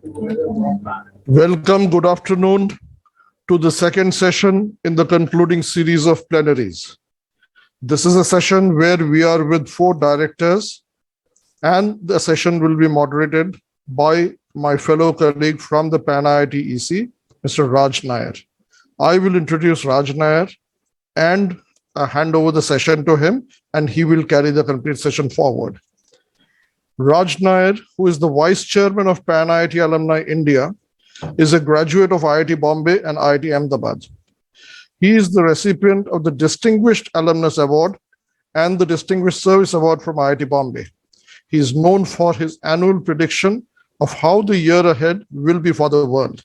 Welcome, good afternoon to the second session in the concluding series of plenaries. This is a session where we are with 4 directors, and the session will be moderated by my fellow colleague from the PanIIT EC, Mr. Raj Nair. I will introduce Raj Nair and hand over the session to him, and he will carry the complete session forward. Raj Nair, who is the Vice Chairman of PanIIT Alumni India, is a graduate of IIT Bombay and IIT Ahmedabad. He is the recipient of the Distinguished Alumnus Award and the Distinguished Service Award from IIT Bombay. He is known for his annual prediction of how the year ahead will be for the world,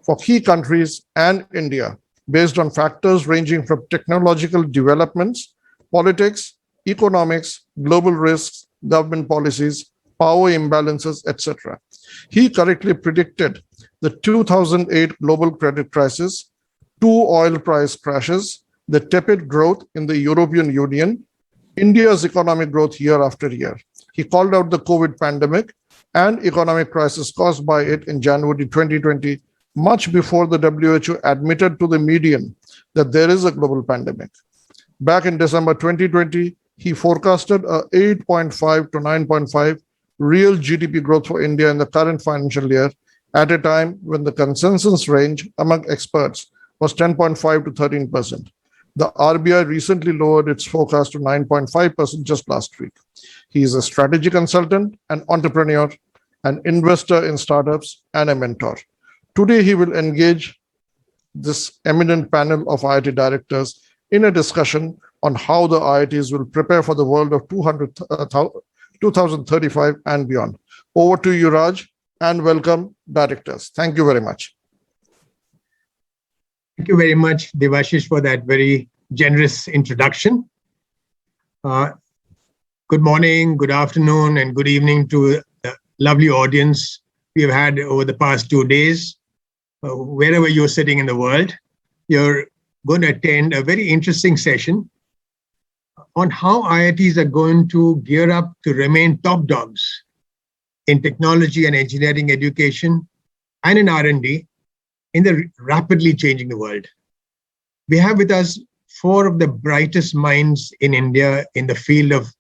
for key countries and India, based on factors ranging from technological developments, politics, economics, global risks, government policies, power imbalances, etc. He correctly predicted the 2008 global credit crisis, 2 oil price crashes, the tepid growth in the European Union, India's economic growth year after year. He called out the COVID pandemic and economic crisis caused by it in January 2020, much before the WHO admitted to the median that there is a global pandemic. Back in December 2020, he forecasted a 8.5 to 9.5 real GDP growth for India in the current financial year, at a time when the consensus range among experts was 10.5 to 13%. The RBI recently lowered its forecast to 9.5% just last week. He is a strategy consultant, an entrepreneur, an investor in startups, and a mentor. Today, he will engage this eminent panel of IIT directors in a discussion on how the IITs will prepare for the world of 2035 and beyond. Over to you, Raj, and welcome, directors. Thank you very much. Thank you very much, Devashish, for that very generous introduction. Good morning, good afternoon, and good evening to the lovely audience we have had over the past 2 days. Wherever you're sitting in the world, you're going to attend a very interesting session on how IITs are going to gear up to remain top dogs in technology and engineering education and in R&D in the rapidly changing world. We have with us 4 of the brightest minds in India in the field of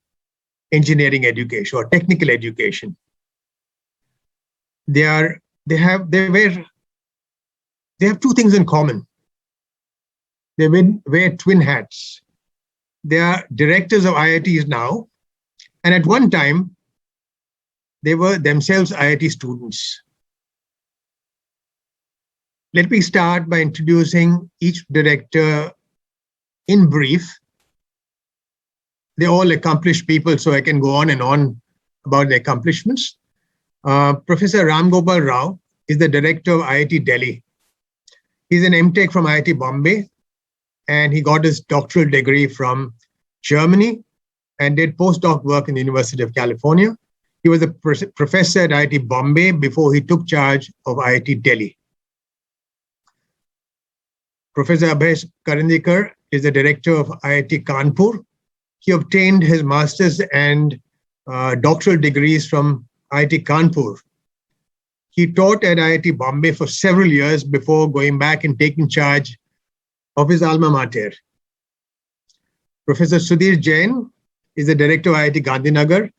engineering education or technical education. They have 2 things in common. They wear twin hats. They are directors of IITs now, and at one time, they were themselves IIT students. Let me start by introducing each director in brief. They're all accomplished people, so I can go on and on about their accomplishments. Professor Ram Gopal Rao is the director of IIT Delhi. He's an MTech from IIT Bombay, and he got his doctoral degree from Germany and did postdoc work in the University of California. He was a professor at IIT Bombay before he took charge of IIT Delhi. Professor Abhay Karandikar is the director of IIT Kanpur. He obtained his master's and doctoral degrees from IIT Kanpur. He taught at IIT Bombay for several years before going back and taking charge of his alma mater. Professor Sudhir Jain is the director of IIT Gandhinagar,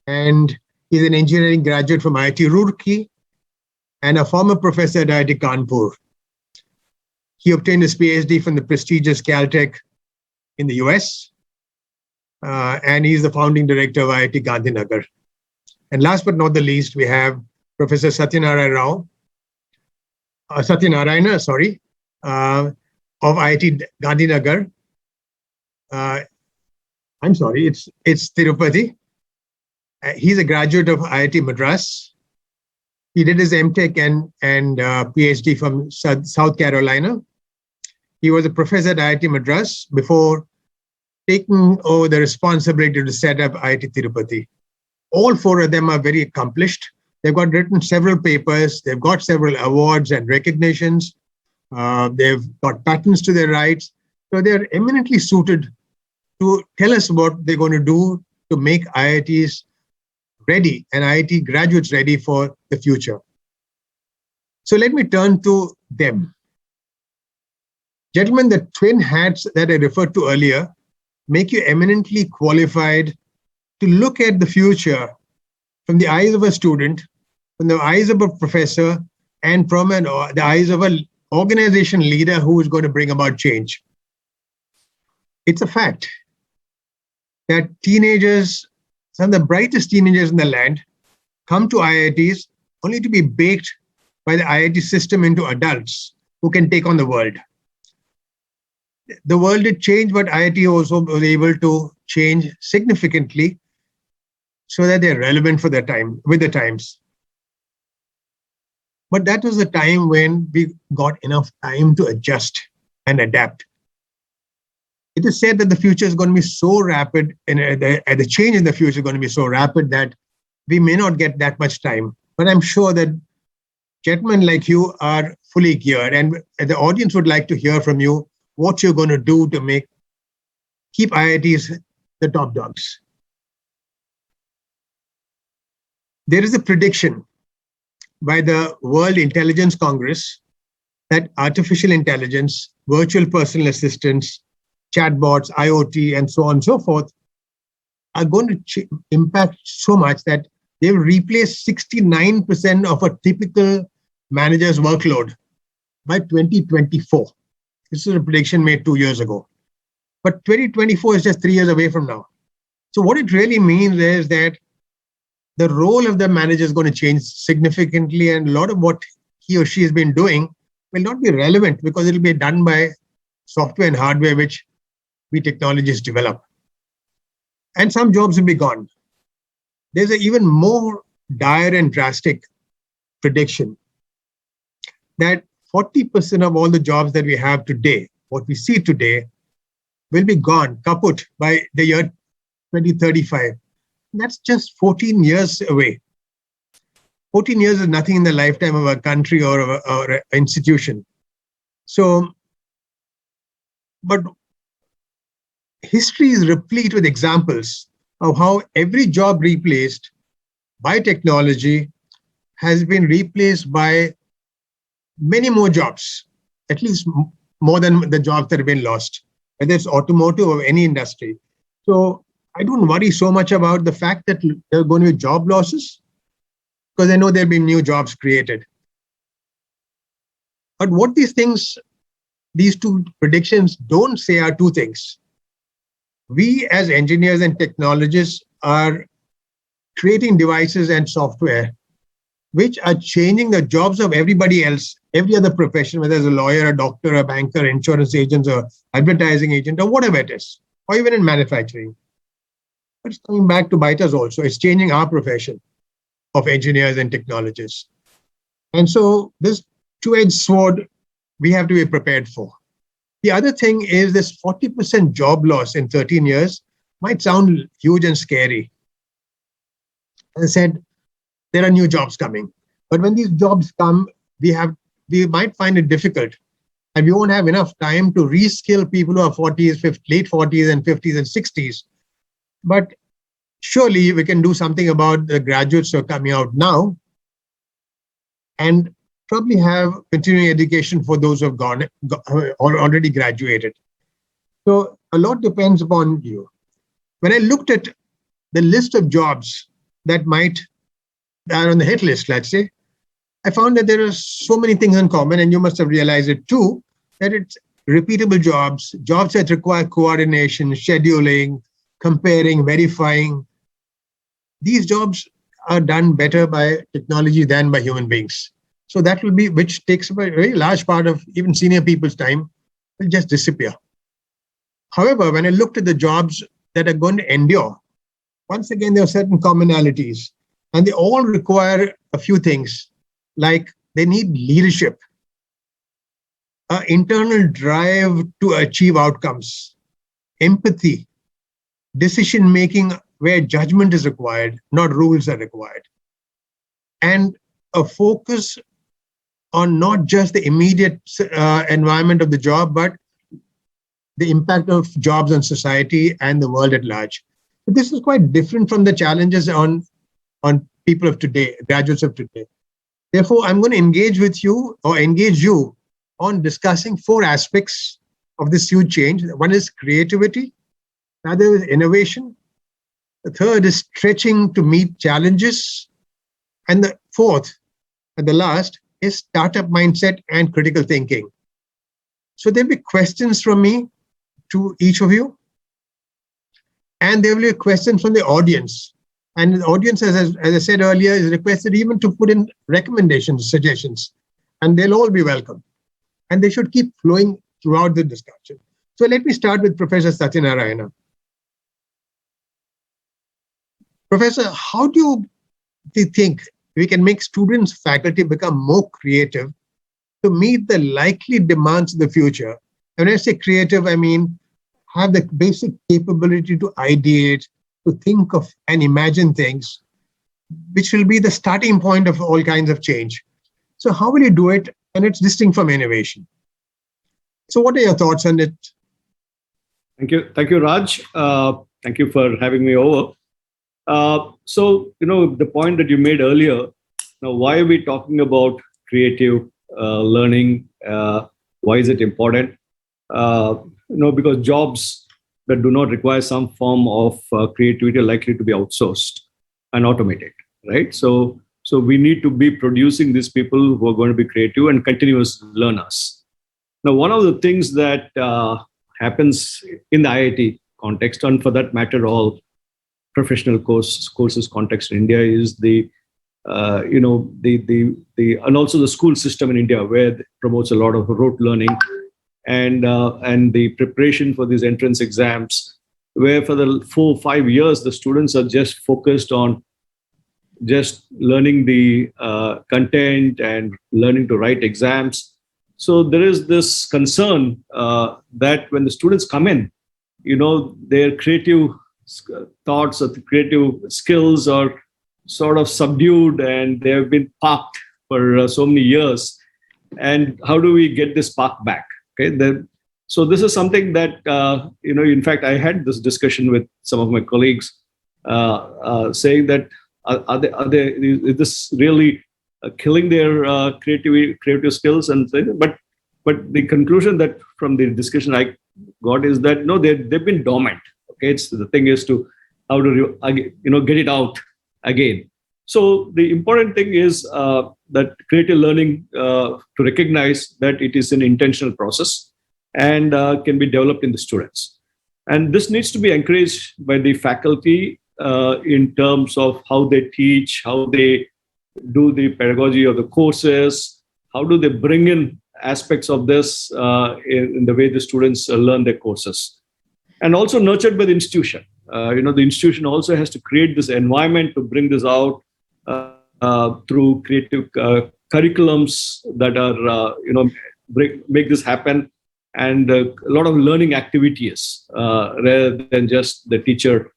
and he's an engineering graduate from IIT Roorkee and a former professor at IIT Kanpur. He obtained his PhD from the prestigious Caltech in the US, and he's the founding director of IIT Gandhinagar. And last but not the least, we have Professor Satyanarayana, of IIT Gandhinagar. I'm sorry, it's Tirupati. He's a graduate of IIT Madras. He did his MTech and PhD from South Carolina. He was a professor at IIT Madras before taking over the responsibility to set up IIT Tirupati. All 4 of them are very accomplished. They've written several papers. They've got several awards and recognitions. They've got patents to their rights. So they're eminently suited to tell us what they're going to do to make IITs ready and IIT graduates ready for the future. So let me turn to them. Gentlemen, the twin hats that I referred to earlier make you eminently qualified to look at the future from the eyes of a student, from the eyes of a professor, and from the eyes of an organization leader who is going to bring about change. It's a fact that teenagers, some of the brightest teenagers in the land, come to IITs only to be baked by the IIT system into adults who can take on the world. The world did change, but IIT also was able to change significantly so that they're relevant for their time, with the times. But that was the time when we got enough time to adjust and adapt. It is said that the future is going to be so rapid, and the change in the future is going to be so rapid that we may not get that much time. But I'm sure that gentlemen like you are fully geared, and the audience would like to hear from you what you're going to do to keep IITs the top dogs. There is a prediction by the World Intelligence Congress that artificial intelligence, virtual personal assistants, chatbots, IoT, and so on and so forth are going to impact so much that they will replace 69% of a typical manager's workload by 2024. This is a prediction made 2 years ago. But 2024 is just 3 years away from now. So what it really means is that the role of the manager is going to change significantly, and a lot of what he or she has been doing will not be relevant because it will be done by software and hardware which we technologists develop. And some jobs will be gone. There's an even more dire and drastic prediction that 40% of all the jobs that we have today, what we see today, will be gone, kaput, by the year 2035. That's just 14 years away. 14 years is nothing in the lifetime of a country or an institution. So, but history is replete with examples of how every job replaced by technology has been replaced by many more jobs, at least more than the jobs that have been lost, whether it's automotive or any industry. So I don't worry so much about the fact that there are going to be job losses, because I know there have been new jobs created. But what these two predictions don't say are two things. We as engineers and technologists are creating devices and software which are changing the jobs of everybody else, every other profession, whether it's a lawyer, a doctor, a banker, insurance agent, or advertising agent, or whatever it is, or even in manufacturing. But it's coming back to bite us also. It's changing our profession of engineers and technologists. And so this two-edged sword, we have to be prepared for. The other thing is this 40% job loss in 13 years might sound huge and scary. As I said, there are new jobs coming. But when these jobs come, we might find it difficult. And we won't have enough time to reskill people who are 40s, late 40s and 50s and 60s. But surely we can do something about the graduates who are coming out now and probably have continuing education for those who have already graduated. So a lot depends upon you. When I looked at the list of jobs that are on the hit list, let's say, I found that there are so many things in common, and you must have realized it too, that it's repeatable jobs that require coordination, scheduling, comparing, verifying. These jobs are done better by technology than by human beings. So that will be, which takes a very large part of even senior people's time, will just disappear. However, when I looked at the jobs that are going to endure, once again, there are certain commonalities, and they all require a few things, like they need leadership, an internal drive to achieve outcomes, empathy, decision-making where judgment is required, not rules are required, and a focus on not just the immediate environment of the job, but the impact of jobs on society and the world at large. But this is quite different from the challenges on people of today, graduates of today. Therefore, I'm going to engage with you or engage you on discussing four aspects of this huge change. One is creativity, another is innovation, the third is stretching to meet challenges, and the fourth and the last is startup mindset and critical thinking. So there'll be questions from me to each of you, and there will be a question from the audience. And the audience, as I said earlier, is requested even to put in recommendations, suggestions, and they'll all be welcome. And they should keep flowing throughout the discussion. So let me start with Professor Satyanarayana. Professor, how do you think we can make students, faculty become more creative to meet the likely demands of the future? And when I say creative, I mean have the basic capability to ideate, to think of and imagine things, which will be the starting point of all kinds of change. So how will you do it? And it's distinct from innovation. So what are your thoughts on it? Thank you, Raj. Thank you for having me over. So, the point that you made earlier, now, why are we talking about creative learning? Why is it important? Because jobs that do not require some form of creativity are likely to be outsourced and automated, right? So we need to be producing these people who are going to be creative and continuous learners. Now, one of the things that happens in the IIT context, and for that matter, all professional courses context in India, is the and also the school system in India, where it promotes a lot of rote learning and the preparation for these entrance exams, where for the 4-5 years the students are just focused on just learning the content and learning to write exams. So there is this concern that when the students come in, their creative thoughts or the creative skills are sort of subdued and they have been parked for so many years. And how do we get this spark back? Okay, so this is something that in fact, I had this discussion with some of my colleagues, saying that is this really killing their creative skills? And but the conclusion that from the discussion I got is that no, they've been dormant. Okay, the thing is to how to get it out again. So the important thing is that creative learning, to recognize that it is an intentional process and can be developed in the students. And this needs to be encouraged by the faculty in terms of how they teach, how they do the pedagogy of the courses, how do they bring in aspects of this in the way the students learn their courses. And also nurtured by the institution. The institution also has to create this environment to bring this out through creative curriculums that are, make this happen, and a lot of learning activities rather than just the teacher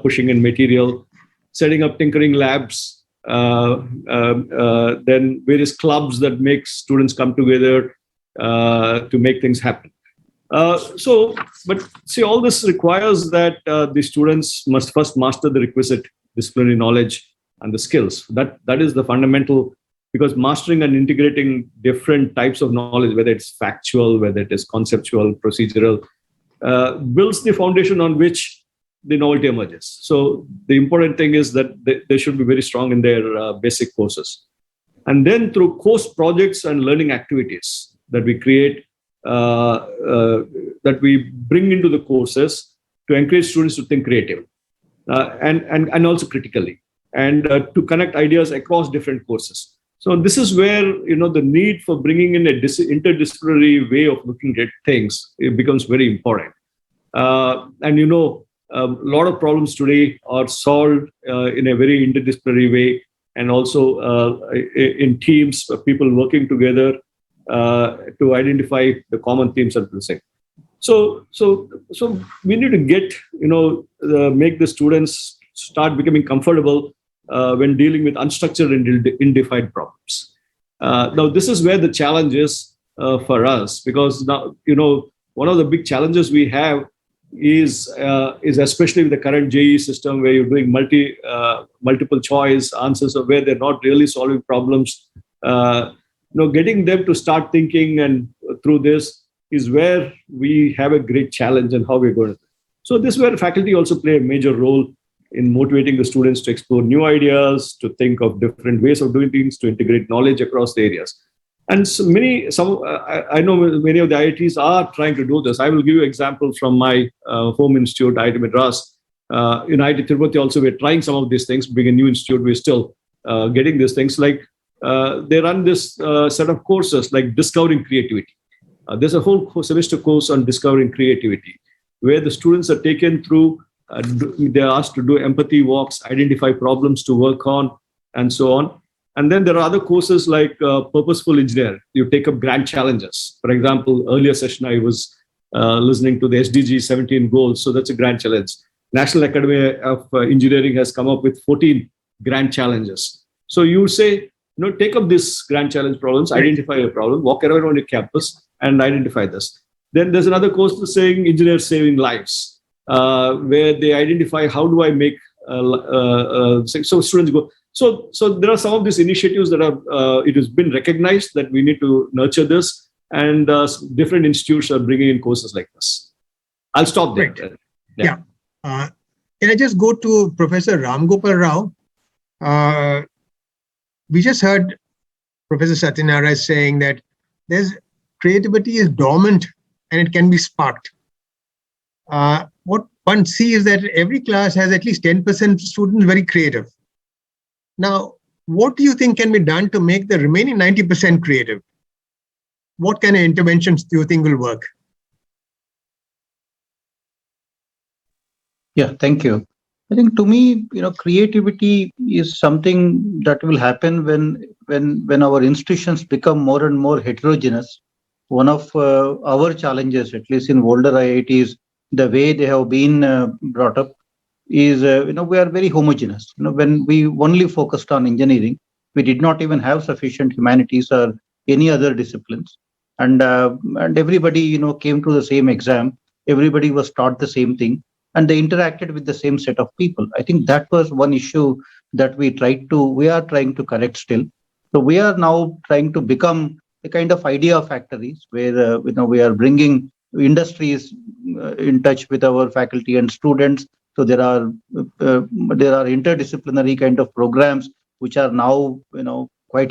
pushing in material, setting up tinkering labs, then various clubs that make students come together to make things happen. But see, all this requires that the students must first master the requisite disciplinary knowledge and the skills. That is the fundamental, because mastering and integrating different types of knowledge, whether it's factual, whether it is conceptual, procedural, builds the foundation on which the novelty emerges. So the important thing is that they should be very strong in their basic courses. And then through course projects and learning activities that we create, that we bring into the courses to encourage students to think creative and also critically, and to connect ideas across different courses. So this is where the need for bringing in a interdisciplinary way of looking at things, it becomes very important. And a lot of problems today are solved in a very interdisciplinary way, and also in teams of people working together to identify the common themes of the same. So we need to get make the students start becoming comfortable when dealing with unstructured and ill-defined problems. Now this is where the challenge is for us, because now one of the big challenges we have is especially with the current JEE system, where you're doing multiple choice answers, or where they're not really solving problems Getting them to start thinking and through this is where we have a great challenge and how we're going to. So this is where faculty also play a major role in motivating the students to explore new ideas, to think of different ways of doing things, to integrate knowledge across the areas. And so I know many of the IITs are trying to do this. I will give you an example from my home institute, IIT Madras. In IIT Tirupati also, we're trying some of these things. Being a new institute, we're still getting these things. Like they run this set of courses like Discovering Creativity. There's a whole semester course on discovering creativity, where the students are taken through, they're asked to do empathy walks, identify problems to work on, and so on. And then there are other courses like Purposeful Engineer. You take up grand challenges. For example, earlier session, I was listening to the SDG 17 goals. So that's a grand challenge. National Academy of Engineering has come up with 14 grand challenges. So you say, take up these grand challenge problems, identify a problem, walk around on your campus and identify this. Then there's another course saying Engineers Saving Lives, where they identify how do I make, so students go. So there are some of these initiatives that it has been recognized that we need to nurture this, and different institutes are bringing in courses like this. I'll stop there. Right. Yeah. Can I just go to Professor Ram Gopal Rao? We just heard Professor Satyanarayana saying that creativity is dormant and it can be sparked. What one sees is that every class has at least 10% students very creative. Now, what do you think can be done to make the remaining 90% creative? What kind of interventions do you think will work? Yeah, thank you. I think to me, creativity is something that will happen when our institutions become more and more heterogeneous. One of our challenges, at least in older IITs, the way they have been brought up is, we are very homogeneous. When we only focused on engineering, we did not even have sufficient humanities or any other disciplines. And everybody, came to the same exam. Everybody was taught the same thing, and they interacted with the same set of people. I think that was one issue that we are trying to correct still. So we are now trying to become a kind of idea factories where, we are bringing industries in touch with our faculty and students. So there are interdisciplinary kind of programs which are now, quite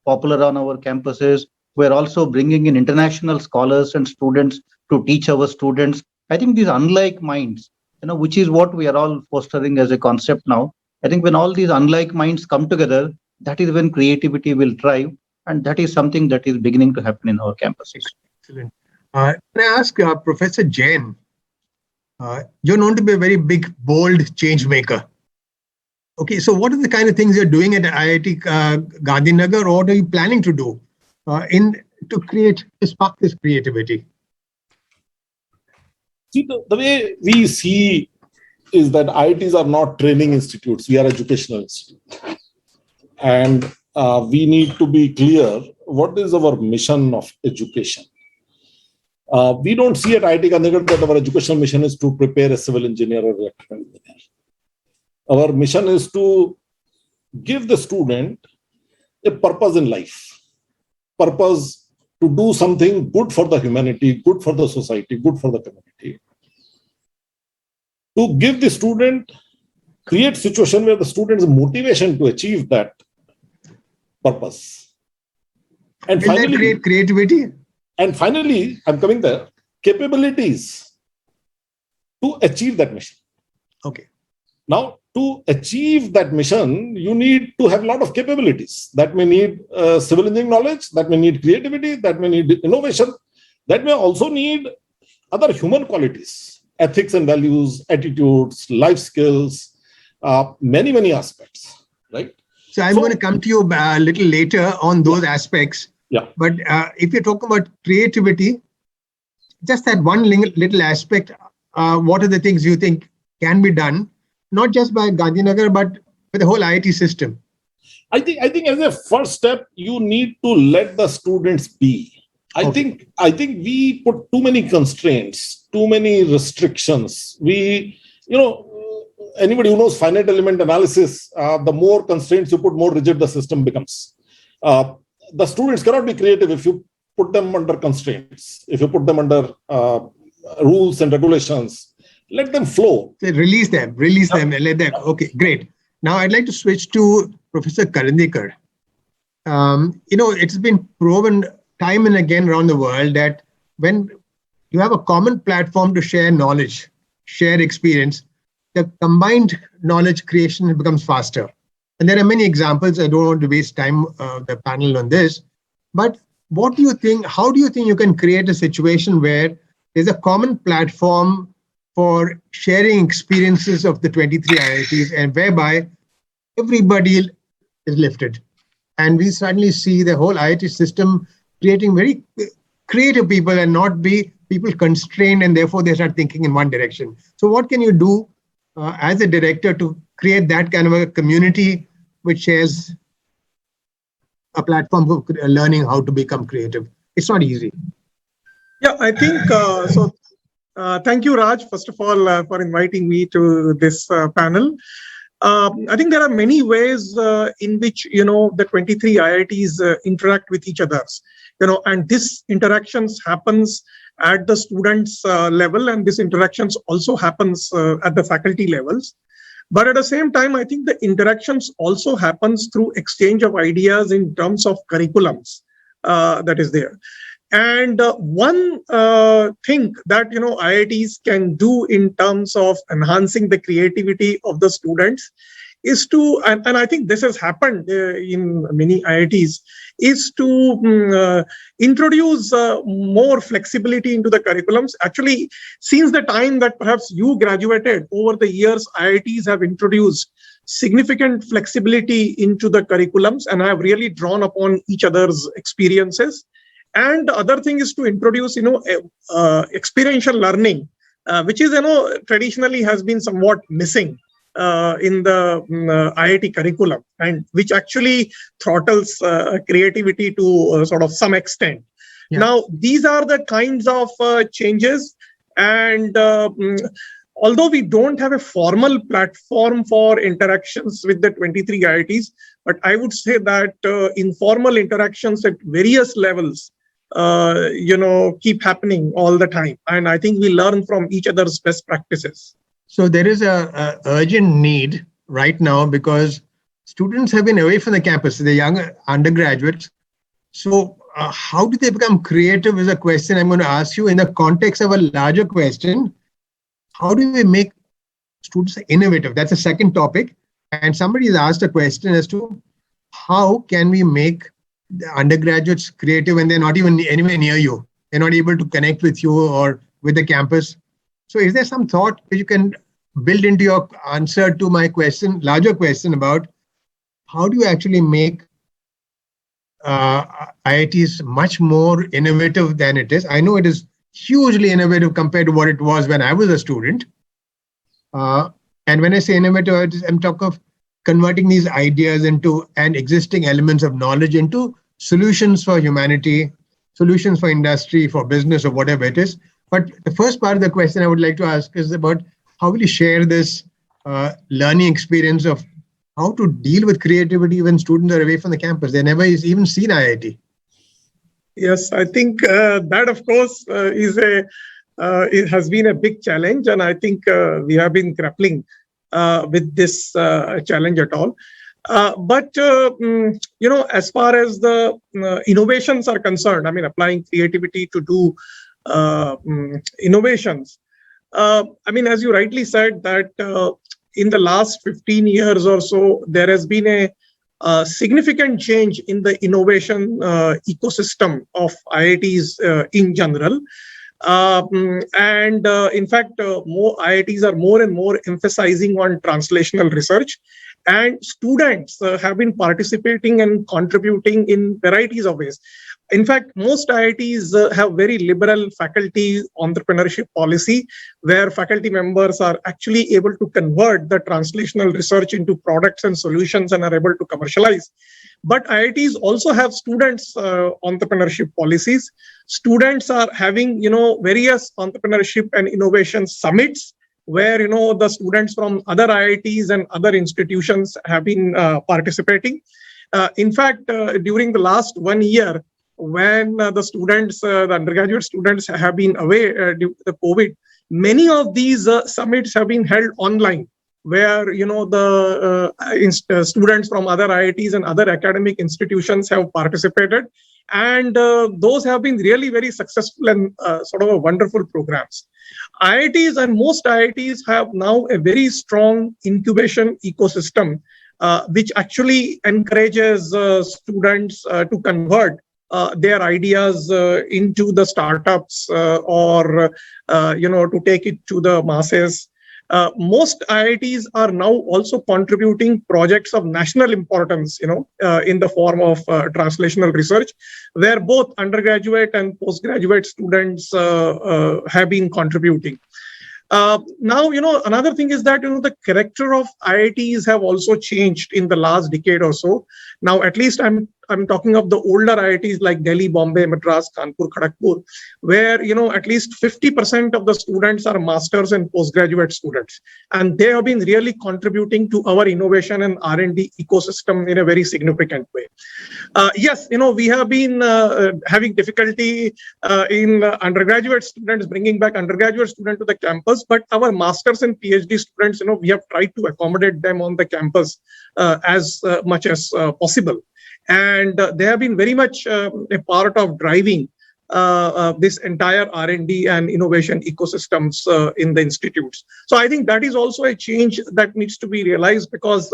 popular on our campuses. We're also bringing in international scholars and students to teach our students. I think these unlike minds, which is what we are all fostering as a concept now. I think when all these unlike minds come together, that is when creativity will thrive. And that is something that is beginning to happen in our campuses. Excellent. Can I ask Professor Jain? You're known to be a very big, bold change maker. Okay, so what are the kind of things you're doing at IIT Gandhinagar, or what are you planning to do to spark this creativity? See, the way we see is that IITs are not training institutes. We are educational institutes. And we need to be clear, what is our mission of education? We don't see at IIT Gandhinagar that our educational mission is to prepare a civil engineer or electrical engineer. Our mission is to give the student a purpose in life, purpose to do something good for the humanity, good for the society, good for the community. To give the student, create situation where the student's motivation to achieve that purpose. And Will that create creativity? And finally, I'm coming there, capabilities to achieve that mission. Okay. Now, to achieve that mission, you need to have a lot of capabilities. That may need civil engineering knowledge, that may need creativity, that may need innovation, that may also need other human qualities, ethics and values, attitudes, life skills, many, many aspects, right? So I'm going to come to you a little later on those aspects. Yeah. But if you're talking about creativity, just that one little aspect, what are the things you think can be done, not just by Gandhinagar, but with the whole IIT system? I think as a first step, you need to let the students be. I think we put too many constraints, too many restrictions. We, anybody who knows finite element analysis, the more constraints you put, more rigid the system becomes. The students cannot be creative if you put them under constraints, if you put them under rules and regulations. Let them flow. Release them, and let them. Okay, great. Now I'd like to switch to Professor Karandikar. It's been proven time and again around the world that when you have a common platform to share knowledge, share experience, the combined knowledge creation becomes faster. And there are many examples. I don't want to waste time, the panel on this. But what do you think? How do you think you can create a situation where there's a common platform for sharing experiences of the 23 IITs and whereby everybody is lifted? And we suddenly see the whole IIT system creating very creative people and not be people constrained, and therefore they start thinking in one direction. So what can you do as a director to create that kind of a community which shares a platform for learning how to become creative? It's not easy. Yeah, I think so. Thank you, Raj, first of all, for inviting me to this panel. I think there are many ways in which, the 23 IITs interact with each other, and this interactions happens at the students level, and this interactions also happens at the faculty levels. But at the same time, I think the interactions also happens through exchange of ideas in terms of curriculums that is there. And one thing that IITs can do in terms of enhancing the creativity of the students is to, and I think this has happened in many IITs, is to introduce more flexibility into the curriculums. Actually, since the time that perhaps you graduated, over the years, IITs have introduced significant flexibility into the curriculums and have really drawn upon each other's experiences. And the other thing is to introduce, experiential learning, which is, traditionally has been somewhat missing in the IIT curriculum, and which actually throttles creativity to sort of some extent. Yeah. Now, these are the kinds of changes, and although we don't have a formal platform for interactions with the 23 IITs, but I would say that informal interactions at various levels keep happening all the time. And I think we learn from each other's best practices. So there is a urgent need right now because students have been away from the campus, the young undergraduates. So how do they become creative is a question I'm going to ask you in the context of a larger question. How do we make students innovative? That's a second topic. And somebody has asked a question as to how can we make the undergraduates creative when they're not even anywhere near you? They're not able to connect with you or with the campus. So is there some thought that you can build into your answer to my question, larger question about how do you actually make IITs much more innovative than it is? I know it is hugely innovative compared to what it was when I was a student. And when I say innovative, I'm talking of converting these ideas into and existing elements of knowledge into solutions for humanity, solutions for industry, for business, or whatever it is. But the first part of the question I would like to ask is about how will you share this learning experience of how to deal with creativity when students are away from the campus? They never even seen IIT. Yes, I think that, of course, it has been a big challenge. And I think we have been grappling with this challenge at all. But as far as the innovations are concerned, I mean, applying creativity to do innovations. I mean, as you rightly said, that in the last 15 years or so, there has been a significant change in the innovation ecosystem of IITs in general. And in fact, more IITs are more and more emphasizing on translational research, and students have been participating and contributing in varieties of ways. In fact, most IITs have very liberal faculty entrepreneurship policy, where faculty members are actually able to convert the translational research into products and solutions and are able to commercialize. But IITs also have students' entrepreneurship policies. Students are having, various entrepreneurship and innovation summits where the students from other IITs and other institutions have been participating. In fact, during the last 1 year, when the students, the undergraduate students have been away due to the COVID, many of these summits have been held online, where the students from other IITs and other academic institutions have participated, and those have been really very successful and sort of a wonderful programs. IITs and most IITs have now a very strong incubation ecosystem, which actually encourages students to convert their ideas into the startups or to take it to the masses. Most IITs are now also contributing projects of national importance, in the form of translational research, where both undergraduate and postgraduate students have been contributing. Now, another thing is that, the character of IITs have also changed in the last decade or so. Now, at least I'm talking of the older IITs like Delhi, Bombay, Madras, Kanpur, Kharagpur, where, at least 50% of the students are masters and postgraduate students. And they have been really contributing to our innovation and R&D ecosystem in a very significant way. Yes, we have been having difficulty in undergraduate students, bringing back undergraduate students to the campus, but our masters and PhD students, we have tried to accommodate them on the campus as much as possible. And they have been very much a part of driving this entire R&D and innovation ecosystems in the institutes. So I think that is also a change that needs to be realized, because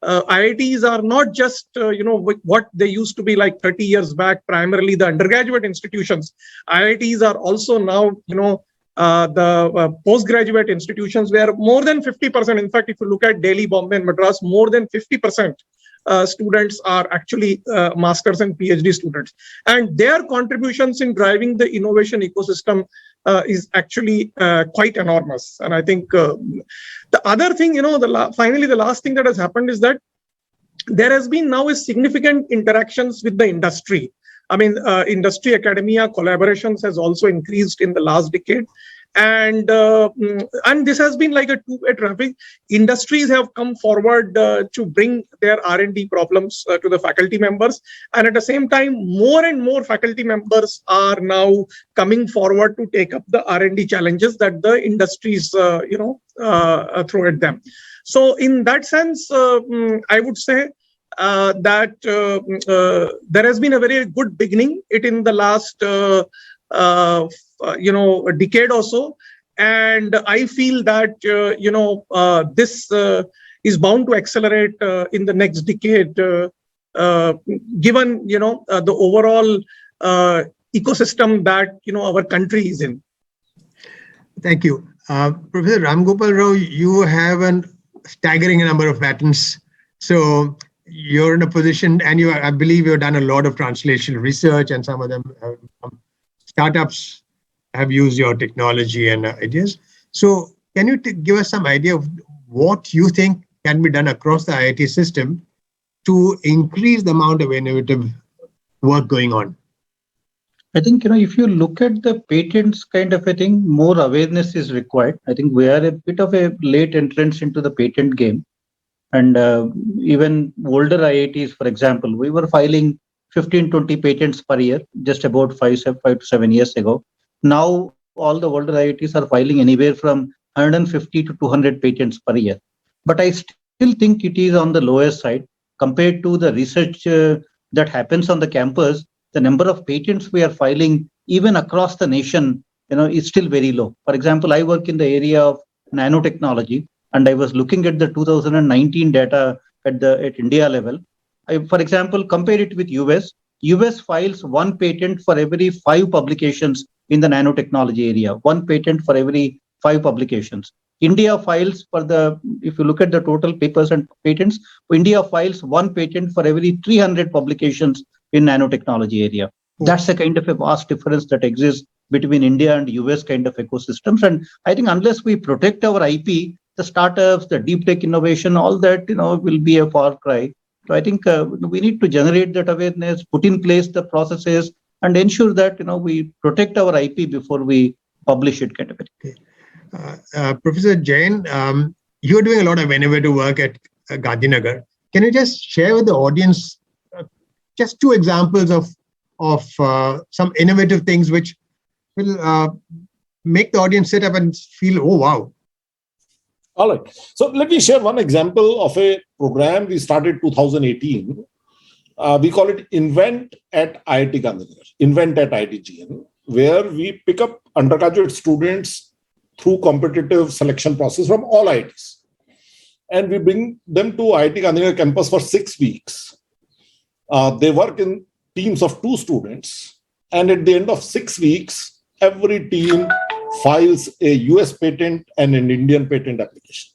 IITs are not just what they used to be like 30 years back, primarily the undergraduate institutions. IITs are also now the postgraduate institutions, where more than 50%, in fact, if you look at Delhi, Bombay and Madras, more than 50% students are actually masters and PhD students, and their contributions in driving the innovation ecosystem is actually quite enormous. And I think the other thing, finally, the last thing that has happened is that there has been now a significant interactions with the industry. I mean, industry academia collaborations has also increased in the last decade. And this has been like a two-way traffic. Industries have come forward to bring their R&D problems to the faculty members, and at the same time, more and more faculty members are now coming forward to take up the R&D challenges that the industries throw at them. So in that sense, I would say that there has been a very good beginning in the last a decade or so, and I feel that this is bound to accelerate in the next decade, given the overall ecosystem that our country is in. Thank you, Professor Ram Gopal Rao. You have a staggering number of patents, so you're in a position, and I believe you've done a lot of translational research, and some of them startups have used your technology and ideas. So can you give us some idea of what you think can be done across the IIT system to increase the amount of innovative work going on? I think, if you look at the patents kind of a thing, more awareness is required. I think we are a bit of a late entrance into the patent game. And even older IITs, for example, we were filing 15-20 patents per year, just about 5 to 7 years ago. Now, all the older IITs are filing anywhere from 150 to 200 patents per year. But I still think it is on the lower side compared to the research that happens on the campus. The number of patents we are filing, even across the nation, is still very low. For example, I work in the area of nanotechnology, and I was looking at the 2019 data at India level. For example, compare it with US. US files one patent for every 5 publications in the nanotechnology area, one patent for every 5 publications. India files if you look at the total papers and patents, India files one patent for every 300 publications in nanotechnology area. That's a kind of a vast difference that exists between India and US kind of ecosystems. And I think unless we protect our IP, the startups, the deep tech innovation, all that, will be a far cry. So I think we need to generate that awareness, put in place the processes, and ensure that we protect our IP before we publish it. Kind of. Okay. Professor Jain, you're doing a lot of innovative work at Gandhinagar. Can you just share with the audience just two examples of some innovative things which will make the audience sit up and feel, oh, wow. All right. So let me share one example of a program we started 2018. We call it Invent at IIT Gandhinagar, Invent at IIT Jain, where we pick up undergraduate students through competitive selection process from all IITs. And we bring them to IIT Gandhinagar campus for 6 weeks. They work in teams of 2 students. And at the end of 6 weeks, every team files a US patent and an Indian patent application.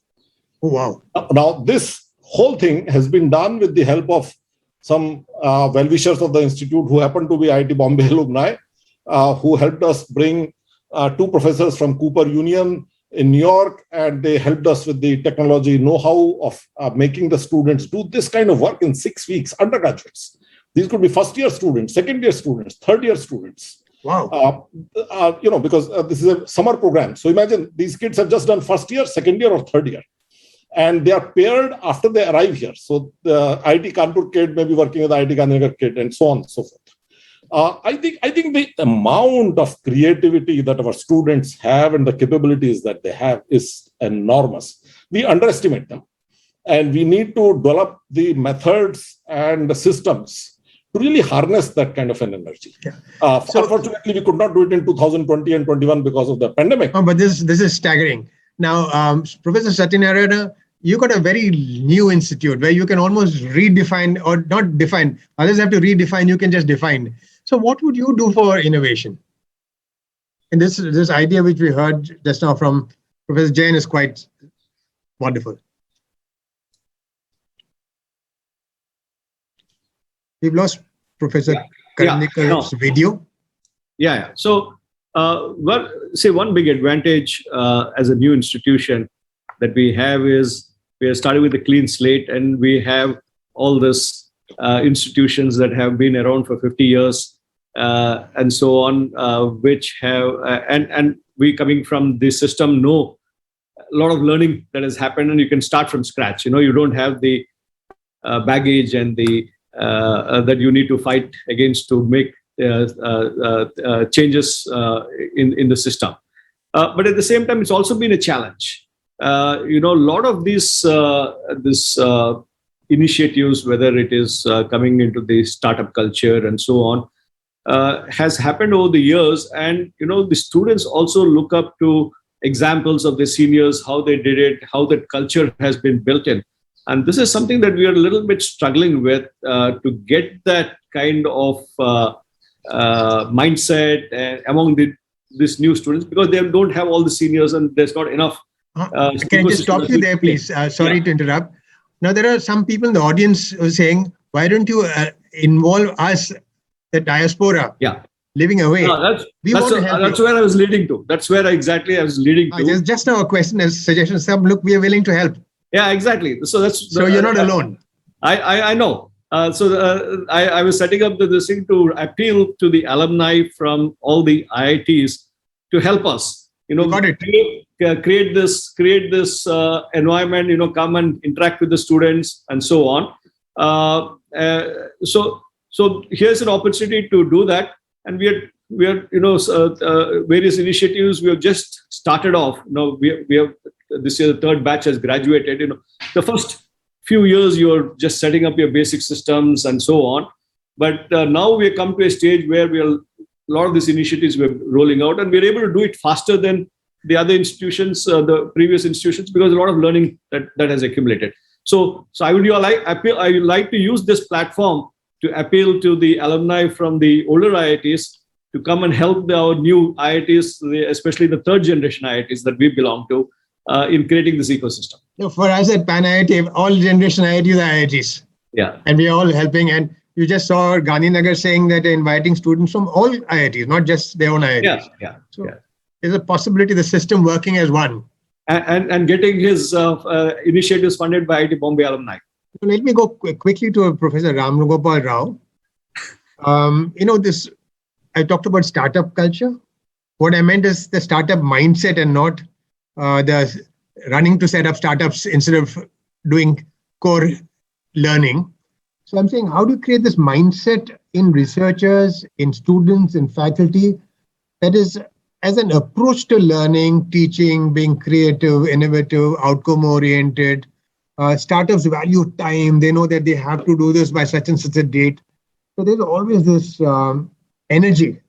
Oh, wow. Now, this whole thing has been done with the help of some well-wishers of the institute who happen to be IIT Bombay alumni, who helped us bring 2 professors from Cooper Union in New York, and they helped us with the technology know-how of making the students do this kind of work in 6 weeks, undergraduates. These could be first-year students, second-year students, third-year students. Wow. Because this is a summer program. So imagine these kids have just done first year, second year, or third year. And they are paired after they arrive here. So the IIT Kanpur kid may be working with the IIT Gandhinagar kid, and so on and so forth. I think the amount of creativity that our students have and the capabilities that they have is enormous. We underestimate them. And we need to develop the methods and the systems to really harness that kind of an energy. Yeah. Unfortunately, we could not do it in 2020 and 21 because of the pandemic. Oh, but this is staggering. Now, Professor Satyanarayana, you got a very new institute where you can almost redefine, or not define, others have to redefine, you can just define. So what would you do for innovation? And this idea which we heard just now from Professor Jain is quite wonderful. We've lost Professor Karnikar's video. Yeah. So, one big advantage as a new institution that we have is we are starting with a clean slate, and we have all these institutions that have been around for 50 years and so on, which have, and we coming from the system know a lot of learning that has happened, and you can start from scratch. You don't have the baggage and the that you need to fight against to make changes in the system. But at the same time, it's also been a challenge. A lot of these initiatives, whether it is coming into the startup culture and so on, has happened over the years. And, the students also look up to examples of the seniors, how they did it, how that culture has been built in. And this is something that we are a little bit struggling with to get that kind of mindset among these new students, because they don't have all the seniors and there's not enough. Can I just stop you there, please? Sorry to interrupt. Now, there are some people in the audience who are saying, why don't you involve us, the diaspora, living away? No, that's where I was leading to. That's where exactly I was leading to. Just now a question, a suggestion. Some look, we are willing to help. Yeah, exactly. So you're not alone. I know. I was setting up this thing to appeal to the alumni from all the IITs to help us. Got it. Create this environment. Come and interact with the students and so on. So here's an opportunity to do that, and we are various initiatives. We have just started off. We have. This year, the third batch has graduated. The first few years, you're just setting up your basic systems and so on. But now we have come to a stage where a lot of these initiatives we're rolling out, and we're able to do it faster than the other institutions, the previous institutions, because a lot of learning that has accumulated. So I would like to use this platform to appeal to the alumni from the older IITs to come and help our new IITs, especially the third generation IITs that we belong to, in creating this ecosystem. For us at PanIIT, all generation IITs are IITs. Yeah. And we are all helping. And you just saw Gandhinagar saying that they're inviting students from all IITs, not just their own IITs. There's a possibility the system working as one. And getting his initiatives funded by IIT Bombay alumni. Let me go quickly to Professor Ramgopal Rao. I talked about startup culture. What I meant is the startup mindset and not the running to set up startups instead of doing core learning. So I'm saying, how do you create this mindset in researchers, in students, in faculty, that is as an approach to learning, teaching, being creative, innovative, outcome oriented? Startups value time. They know that they have to do this by such and such a date. So there's always this energy,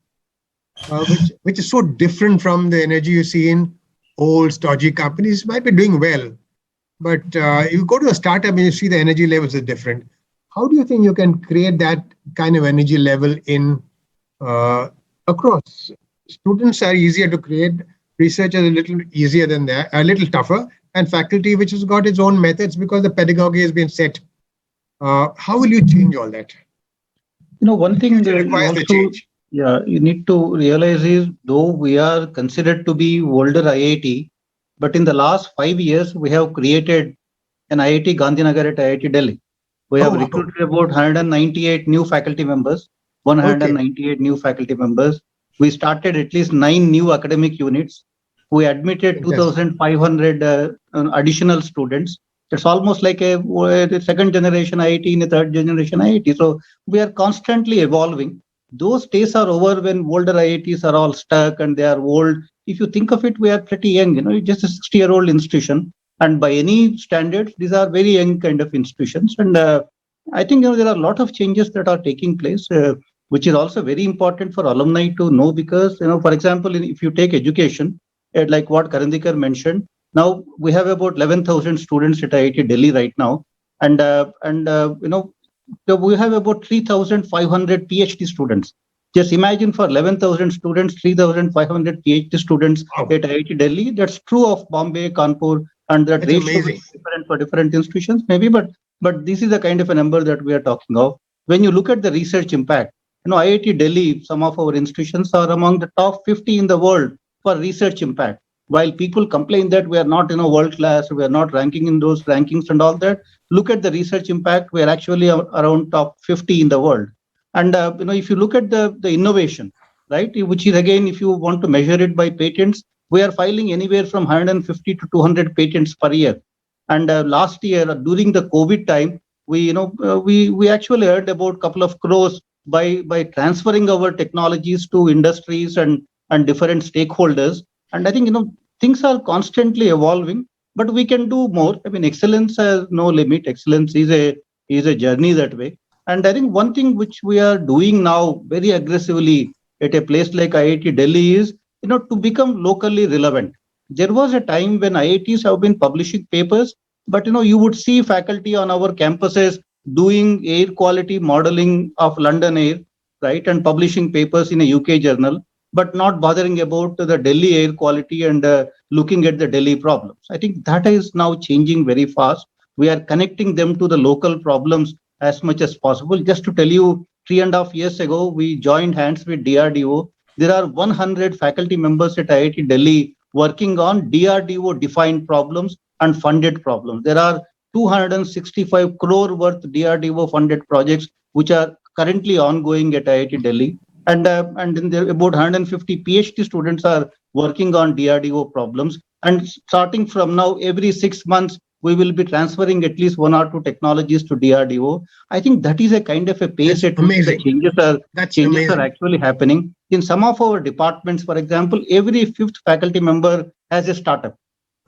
which is so different from the energy you see in old, stodgy companies. Might be doing well, but you go to a startup and you see the energy levels are different. How do you think you can create that kind of energy level in across? Students are easier to create, researchers a little easier than that, a little tougher, and faculty, which has got its own methods because the pedagogy has been set. How will you change all that? One thing It requires the change. you need to realize is, though we are considered to be older IIT, but in the last 5 years, we have created an IIT Gandhinagar at IIT Delhi. We have wow. recruited about 198 new faculty members, 198 new faculty members. We started at least 9 new academic units. We admitted 2,500 additional students. It's almost like a second generation IIT in a third generation IIT. So we are constantly evolving. Those days are over when older IITs are all stuck and they are old. If you think of it, we are pretty young. It's just a 60-year-old institution. And by any standards, these are very young kind of institutions. And I think there are a lot of changes that are taking place, which is also very important for alumni to know, because, for example, if you take education, like what Karandikar mentioned, now we have about 11,000 students at IIT Delhi right now. And we have about 3,500 PhD students. Just imagine, for 11,000 students, 3,500 PhD students at IIT Delhi. That's true of Bombay, Kanpur, and that ratio is different for different institutions, maybe, but this is the kind of a number that we are talking of. When you look at the research impact, IIT Delhi, some of our institutions are among the top 50 in the world for research impact. While people complain that we are not, world class, we are not ranking in those rankings and all that, look at the research impact. We are actually around top 50 in the world. And if you look at the innovation, right, which is again, if you want to measure it by patents, we are filing anywhere from 150 to 200 patents per year. And last year, during the COVID time, we actually earned about a couple of crores by transferring our technologies to industries and different stakeholders. And I think things are constantly evolving, but we can do more. I mean, excellence has no limit. Excellence is a journey that way. And I think one thing which we are doing now very aggressively at a place like IIT Delhi is, to become locally relevant. There was a time when IITs have been publishing papers, but you would see faculty on our campuses doing air quality modeling of London air, right, and publishing papers in a UK journal, but not bothering about the Delhi air quality and looking at the Delhi problems. I think that is now changing very fast. We are connecting them to the local problems as much as possible. Just to tell you, 3.5 years ago, we joined hands with DRDO. There are 100 faculty members at IIT Delhi working on DRDO defined problems and funded problems. There are 265 crore worth DRDO funded projects which are currently ongoing at IIT Delhi. And then there about 150 PhD students are working on DRDO problems. And starting from now, every 6 months, we will be transferring at least 1 or 2 technologies to DRDO. I think that is a kind of a pace at which the changes are actually happening. In some of our departments, for example, every 5th faculty member has a startup.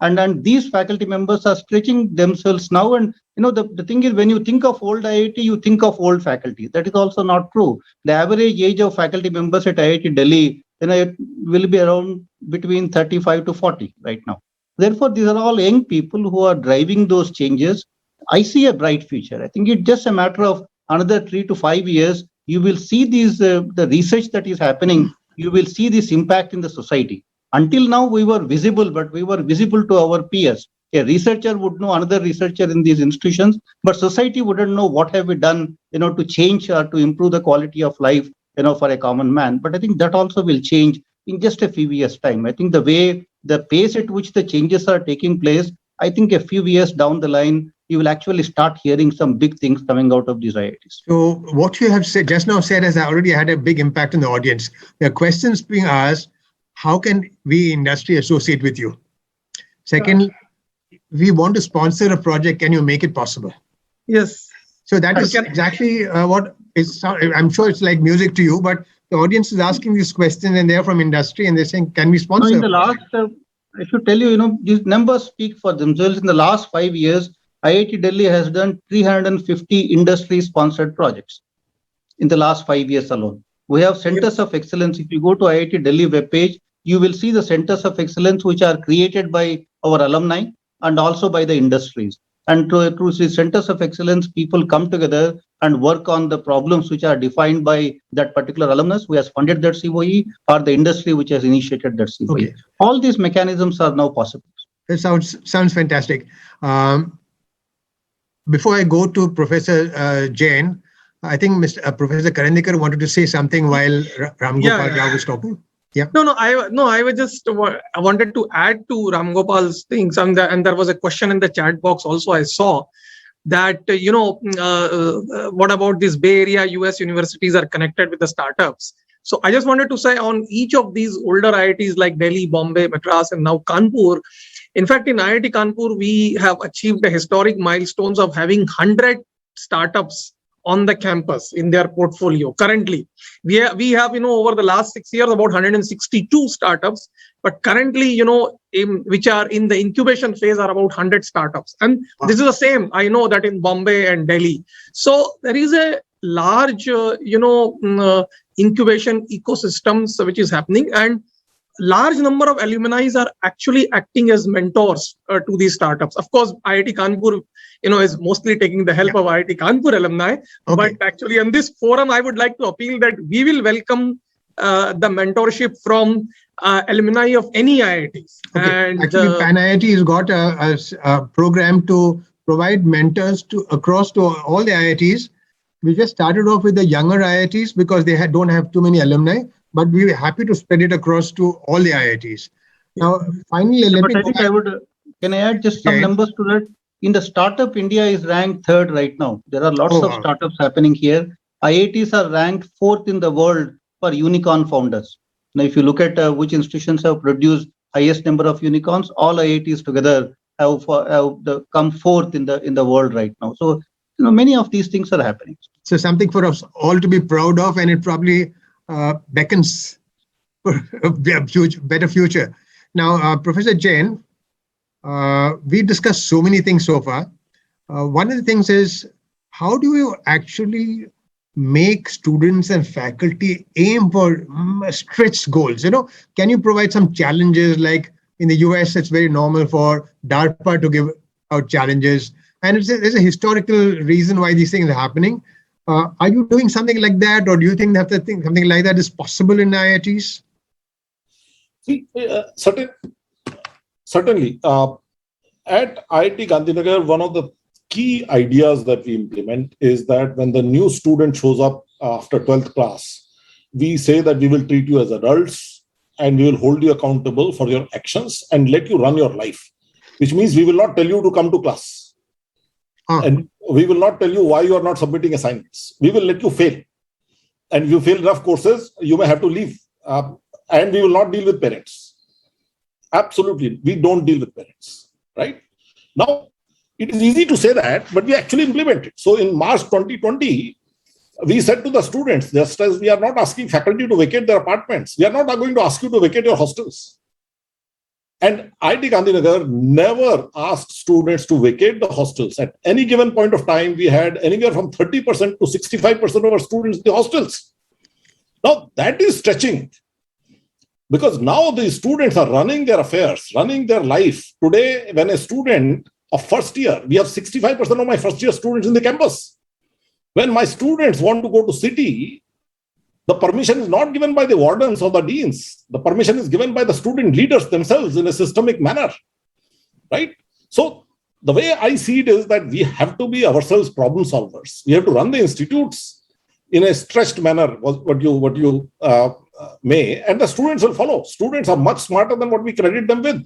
And these faculty members are stretching themselves now. And the thing is, when you think of old IIT, you think of old faculty. That is also not true. The average age of faculty members at IIT Delhi, it will be around between 35 to 40 right now. Therefore, these are all young people who are driving those changes. I see a bright future. I think it's just a matter of another 3 to 5 years. You will see these the research that is happening. You will see this impact in the society. Until now, we were visible, but we were visible to our peers. A researcher would know another researcher in these institutions, but society wouldn't know what have we done, to change or to improve the quality of life, for a common man. But I think that also will change in just a few years' time. I think the pace at which the changes are taking place, I think a few years down the line, you will actually start hearing some big things coming out of these IITs. So what you have said just now has already had a big impact on the audience. There are questions being asked. How can we industry associate with you? Second, we want to sponsor a project. Can you make it possible? Yes. So that is Can- exactly what is. I'm sure it's like music to you, but the audience is asking these questions, and they're from industry, and they're saying, "Can we No, sponsor?" in the last, I should tell you, these numbers speak for themselves. In the last 5 years, IIT Delhi has done 350 industry-sponsored projects in the last 5 years alone. We have centers of excellence. If you go to IIT Delhi webpage, you will see the centers of excellence which are created by our alumni and also by the industries. And through these centers of excellence, people come together and work on the problems which are defined by that particular alumnus who has funded that COE or the industry which has initiated that COE. Okay. All these mechanisms are now possible. That sounds fantastic. Before I go to Professor Jain, I think Professor Karandikar wanted to say something while Ram Gopal Rao was talking. Yeah. No. I was just I wanted to add to Ram Gopal's things, and there was a question in the chat box also. I saw that what about this Bay Area US universities are connected with the startups. So I just wanted to say on each of these older IITs like Delhi, Bombay, Madras, and now Kanpur. In fact, in IIT Kanpur, we have achieved the historic milestones of having 100 startups on the campus in their portfolio. Currently, we have over the last 6 years about 162 startups, but currently which are in the incubation phase are about 100 startups, and this is the same. I know that in Bombay and Delhi. So there is a large incubation ecosystems which is happening, and large number of alumni are actually acting as mentors to these startups. Of course, IIT Kanpur, is mostly taking the help of IIT Kanpur alumni. Okay. But actually, on this forum, I would like to appeal that we will welcome the mentorship from alumni of any IITs. Okay. And Actually, PanIIT has got a program to provide mentors across to all the IITs. We just started off with the younger IITs because they don't have too many alumni, but we were happy to spread it across to all the IITs. Now, finally, let But me I think can I add just some Jain. numbers to that? In the startup, India is ranked 3rd right now. There are lots of startups happening here. IITs are ranked 4th in the world for unicorn founders. Now, if you look at which institutions have produced highest number of unicorns, all IITs together have come 4th in the world right now. So, many of these things are happening. So something for us all to be proud of, and it probably beckons for a better future. Now, Professor Jain, we discussed so many things so far. One of the things is, how do you actually make students and faculty aim for stretched goals? Can you provide some challenges? Like in the US, it's very normal for DARPA to give out challenges. And there's a historical reason why these things are happening. Are you doing something like that, or do you think that something like that is possible in IITs? See, certainly. At IIT Gandhinagar, one of the key ideas that we implement is that when the new student shows up after 12th class, we say that we will treat you as adults and we will hold you accountable for your actions and let you run your life, which means we will not tell you to come to class. And we will not tell you why you are not submitting assignments. We will let you fail. And if you fail rough courses, you may have to leave. And we will not deal with parents. Absolutely. We don't deal with parents. Right? Now, it is easy to say that, but we actually implement it. So in March 2020, we said to the students, just as we are not asking faculty to vacate their apartments, we are not going to ask you to vacate your hostels. And IIT Gandhinagar never asked students to vacate the hostels. At any given point of time, we had anywhere from 30% to 65% of our students in the hostels. Now, that is stretching. Because now the students are running their affairs, running their life. Today, when a student of first year, we have 65% of my first year students in the campus. When my students want to go to city, the permission is not given by the wardens or the deans. The permission is given by the student leaders themselves in a systemic manner, right? So the way I see it is that we have to be ourselves problem solvers. We have to run the institutes in a stretched manner, what you may, and the students will follow. Students are much smarter than what we credit them with.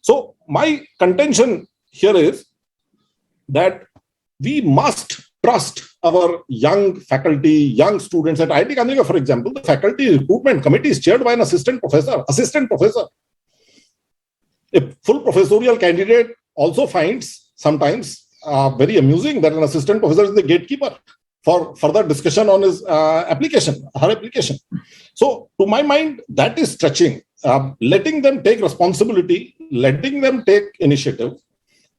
So my contention here is that we must trust our young faculty, young students. At IIT Gandhinagar, for example, the faculty recruitment committee is chaired by an assistant professor. A full professorial candidate also finds sometimes very amusing that an assistant professor is the gatekeeper for further discussion on his application, her application. So to my mind, that is stretching, letting them take responsibility, letting them take initiative,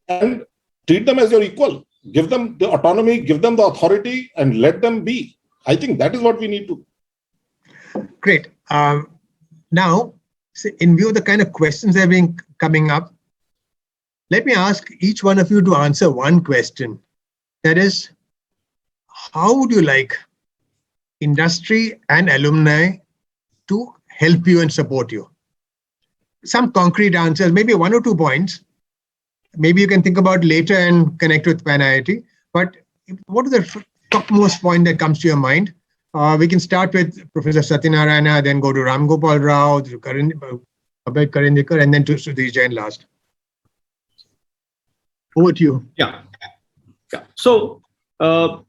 and treat them as your equal. Give them the autonomy, give them the authority, and let them be. I think that is what we need to do. Great. Now, in view of the kind of questions that have been coming up, let me ask each one of you to answer one question. That is, how would you like industry and alumni to help you and support you? Some concrete answers, maybe 1 or 2 points. Maybe you can think about later and connect with PanIIT. But what is the topmost point that comes to your mind? We can start with Professor Satyanarayana, then go to Ram Gopal Rao, to Abhay Karindikar, and then to Sudhir Jain last. Over to you. Yeah. So now,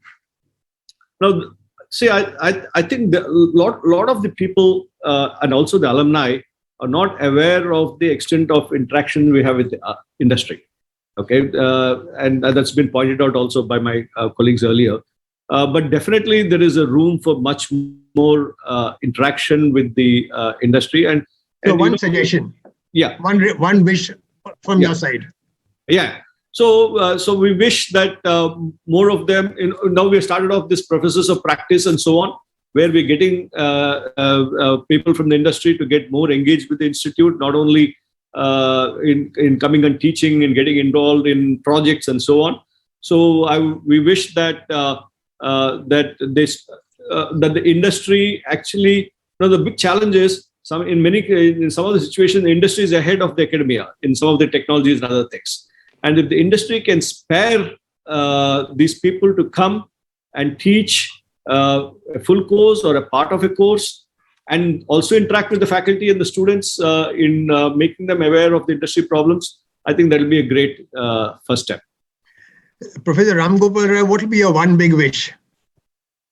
see, I think a lot of the people and also the alumni are not aware of the extent of interaction we have with the industry. Okay, and that's been pointed out also by my colleagues earlier. But definitely there is a room for much more interaction with the industry. And So one suggestion. Yeah. One wish from your side. Yeah. So we wish that more of them. Now we have started off this professors of practice and so on, where we're getting people from the industry to get more engaged with the institute, not only in coming and teaching and getting involved in projects and so on. So we wish that that the industry actually, the big challenge is in some of the situations, the industry is ahead of the academia in some of the technologies and other things. And if the industry can spare these people to come and teach a full course or a part of a course, and also interact with the faculty and the students in making them aware of the industry problems, I think that will be a great first step. Professor Ram Gopal Rao, what will be your one big wish?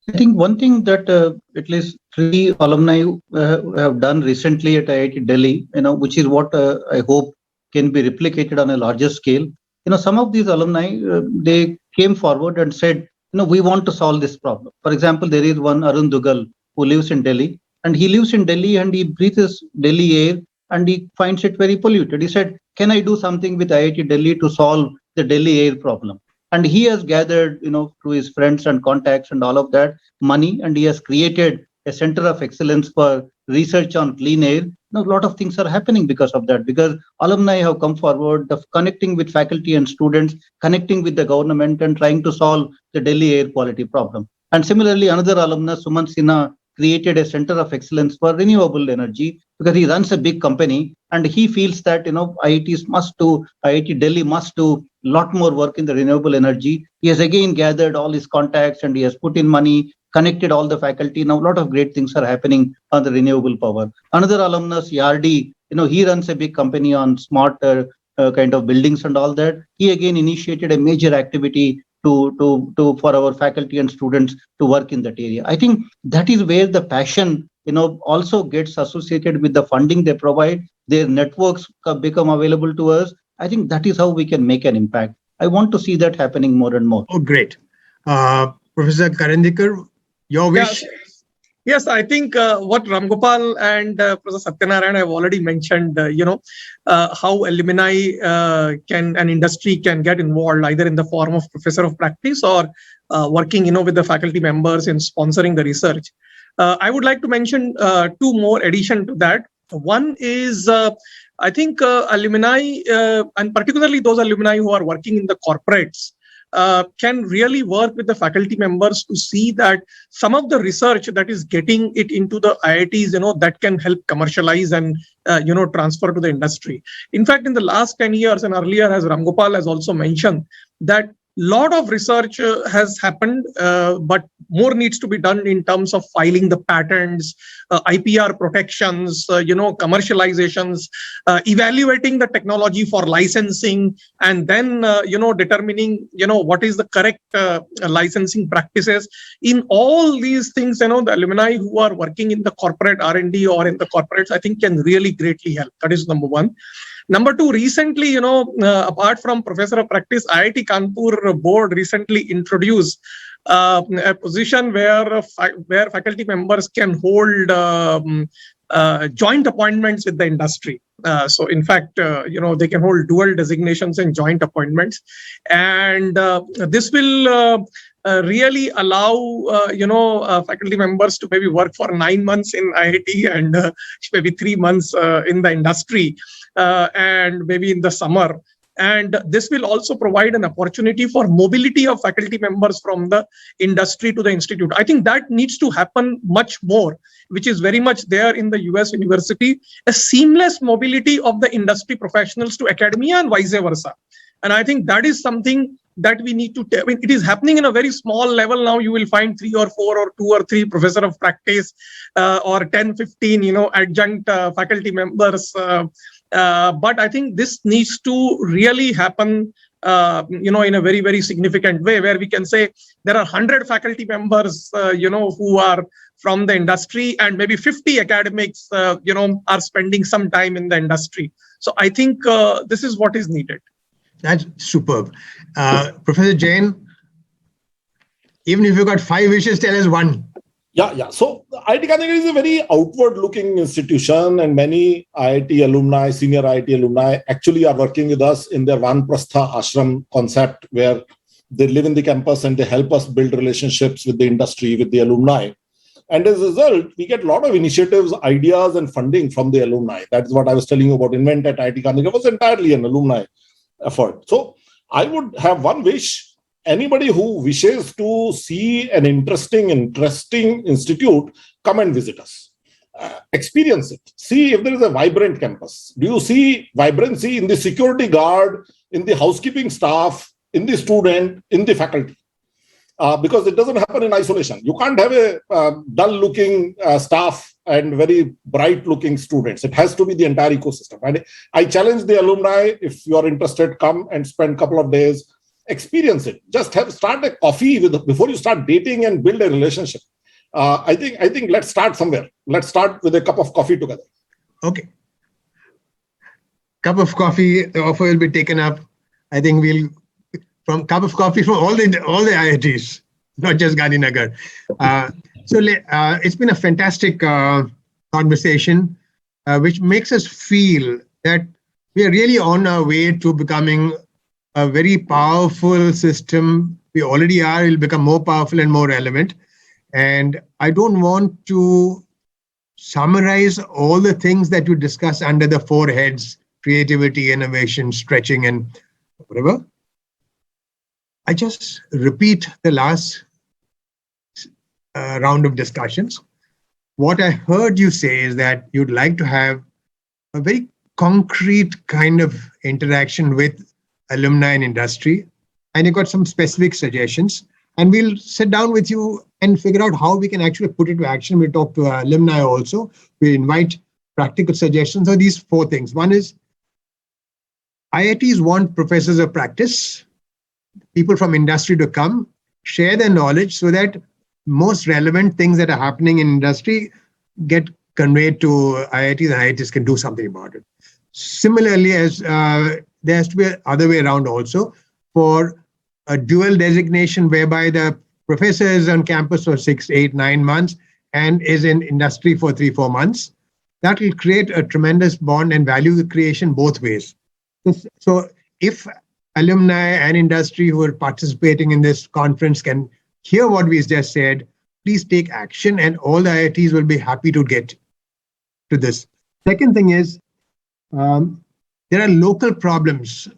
I think one thing that at least 3 alumni have done recently at IIT Delhi, which is what I hope can be replicated on a larger scale. Some of these alumni, they came forward and said, we want to solve this problem. For example, there is one Arun Dugal who lives in Delhi, and he lives in Delhi and he breathes Delhi air and he finds it very polluted. He said, can I do something with IIT Delhi to solve the Delhi air problem? And he has gathered, through his friends and contacts and all of that money, and he has created a center of excellence for research on clean air. A lot of things are happening because of that, because alumni have come forward, connecting with faculty and students, connecting with the government and trying to solve the Delhi air quality problem. And similarly, another alumnus, Suman Sinha, created a center of excellence for renewable energy because he runs a big company and he feels that IIT Delhi must do a lot more work in the renewable energy. He has again gathered all his contacts and he has put in money, connected all the faculty. Now a lot of great things are happening on the renewable power. Another alumnus, Yardi, he runs a big company on smart kind of buildings and all that. He again initiated a major activity for our faculty and students to work in that area. I think that is where the passion, also gets associated with the funding they provide. Their networks become available to us. I think that is how we can make an impact. I want to see that happening more and more. Oh, great. Professor Karindikar, your wish? Yes, I think what Ram Gopal and Professor Satyanarayana have already mentioned, how alumni and industry can get involved either in the form of professor of practice or working, with the faculty members in sponsoring the research. I would like to mention 2 more addition to that. One is, I think alumni, and particularly those alumni who are working in the corporates, can really work with the faculty members to see that some of the research that is getting it into the IITs, that can help commercialize and, transfer to the industry. In fact, in the last 10 years and earlier, as Ram Gopal has also mentioned, that lot of research has happened, but more needs to be done in terms of filing the patents, IPR protections, commercializations, evaluating the technology for licensing, and then, determining, what is the correct licensing practices. In all these things, the alumni who are working in the corporate R&D or in the corporates, I think can really greatly help. That is number one. Number two, recently, apart from professor of practice, IIT Kanpur board recently introduced a position where faculty members can hold joint appointments with the industry. So in fact, they can hold dual designations and joint appointments. And this will really allow, faculty members to maybe work for 9 months in IIT and maybe 3 months in the industry and maybe in the summer. And this will also provide an opportunity for mobility of faculty members from the industry to the institute. I think that needs to happen much more, which is very much there in the US university, a seamless mobility of the industry professionals to academia and vice versa. And I think that is something that we need to tell. It is happening in a very small level now. You will find 3 or 4 or 2 or 3 professor of practice or 10, 15, adjunct faculty members. But I think this needs to really happen, in a very, very significant way, where we can say there are 100 faculty members, who are from the industry, and maybe 50 academics, are spending some time in the industry. So I think this is what is needed. That's superb. Professor Jain, even if you got 5 wishes, tell us one. Yeah. So IIT Kanpur is a very outward-looking institution, and many IIT alumni, senior IIT alumni, actually are working with us in their Vanprastha Ashram concept, where they live in the campus and they help us build relationships with the industry, with the alumni. And as a result, we get a lot of initiatives, ideas, and funding from the alumni. That's what I was telling you about Invent at IIT Kanpur. It was entirely an alumni effort. So I would have one wish. Anybody who wishes to see an interesting institute, come and visit us. Experience it. See if there is a vibrant campus. Do you see vibrancy in the security guard, in the housekeeping staff, in the student, in the faculty? Because it doesn't happen in isolation. You can't have a dull-looking staff and very bright-looking students. It has to be the entire ecosystem. And I challenge the alumni, if you are interested, come and spend a couple of days. Experience it. Just start a coffee before you start dating and build a relationship. I think let's start somewhere. Let's start with a cup of coffee together. Okay. Cup of coffee, the offer will be taken up. I think we'll from cup of coffee from all the IITs, not just Gandhinagar. So it's been a fantastic conversation, which makes us feel that we are really on our way to becoming a very powerful system. We already are. It'll become more powerful and more relevant. And I don't want to summarize all the things that you discuss under the 4 heads: creativity, innovation, stretching, and whatever. I just repeat the last round of discussions. What I heard you say is that you'd like to have a very concrete kind of interaction with alumni and industry, and you got some specific suggestions, and we'll sit down with you and figure out how we can actually put it to action. We'll talk to our alumni also. We invite practical suggestions on these 4 things. One is IITs want professors of practice, people from industry to come, share their knowledge so that most relevant things that are happening in industry get conveyed to IITs, and IITs can do something about it. Similarly, as there has to be other way around also, for a dual designation whereby the professor is on campus for 6, 8, 9 months and is in industry for 3, 4 months. That will create a tremendous bond and value creation both ways. So if alumni and industry who are participating in this conference can hear what we just said, please take action, and all the IITs will be happy to get to this. Second thing is, there are local problems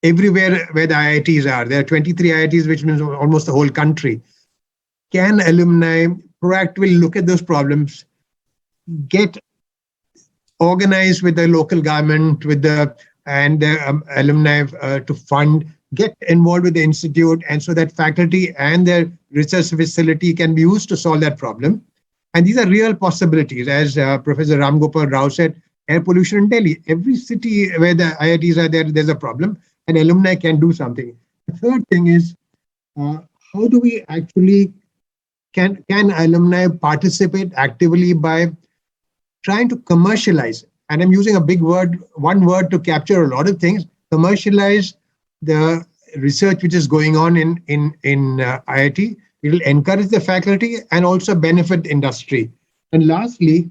everywhere where the IITs are. There are 23 IITs, which means almost the whole country. Can alumni proactively look at those problems, get organized with the local government, with the alumni to fund, get involved with the institute, and so that faculty and their research facility can be used to solve that problem. And these are real possibilities. As Professor Ram Gopal Rao said, air pollution in Delhi. Every city where the IITs are there, there's a problem, and alumni can do something. The third thing is, how do we actually, can alumni participate actively by trying to commercialize and I'm using a big word, one word to capture a lot of things, commercialize the research which is going on in IIT. It will encourage the faculty and also benefit industry. And lastly,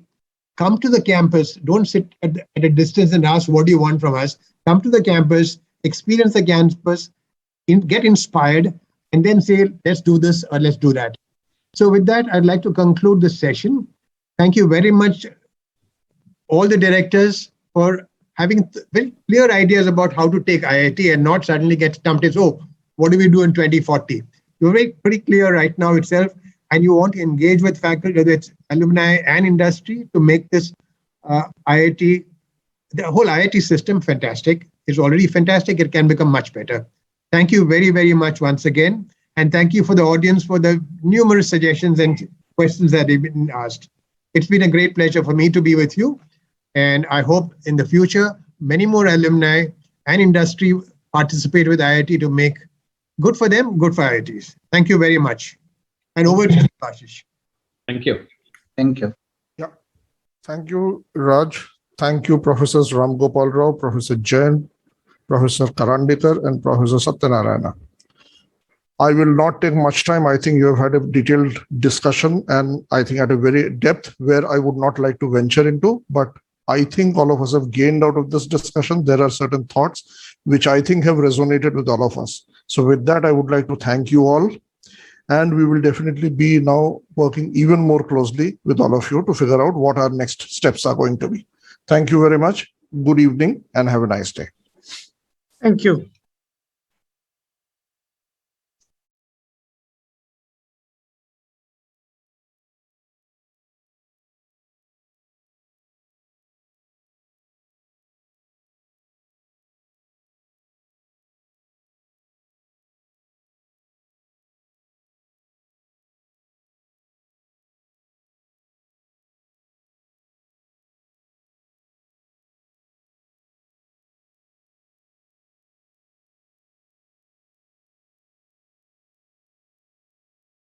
come to the campus. Don't sit at a distance and ask, what do you want from us? Come to the campus, experience the campus, get inspired, and then say, let's do this or let's do that. So with that, I'd like to conclude this session. Thank you very much, all the directors, for having very clear ideas about how to take IIT and not suddenly get stumped as, oh, what do we do in 2040? You're pretty clear right now itself, and you want to engage with faculty, whether it's alumni and industry, to make this IIT, the whole IIT system fantastic. It's already fantastic. It can become much better. Thank you very, very much once again. And thank you for the audience for the numerous suggestions and questions that have been asked. It's been a great pleasure for me to be with you. And I hope in the future, many more alumni and industry participate with IIT to make good for them, good for IITs. Thank you very much. And over to you, Ashish. Thank you. Thank you. Yeah. Thank you, Raj. Thank you, Professors Ram Gopal Rao, Professor Jain, Professor Karandikar, and Professor Satyanarayana. I will not take much time. I think you have had a detailed discussion, and I think at a very depth where I would not like to venture into, but I think all of us have gained out of this discussion. There are certain thoughts which I think have resonated with all of us. So with that, I would like to thank you all. And we will definitely be now working even more closely with all of you to figure out what our next steps are going to be. Thank you very much. Good evening and have a nice day. Thank you.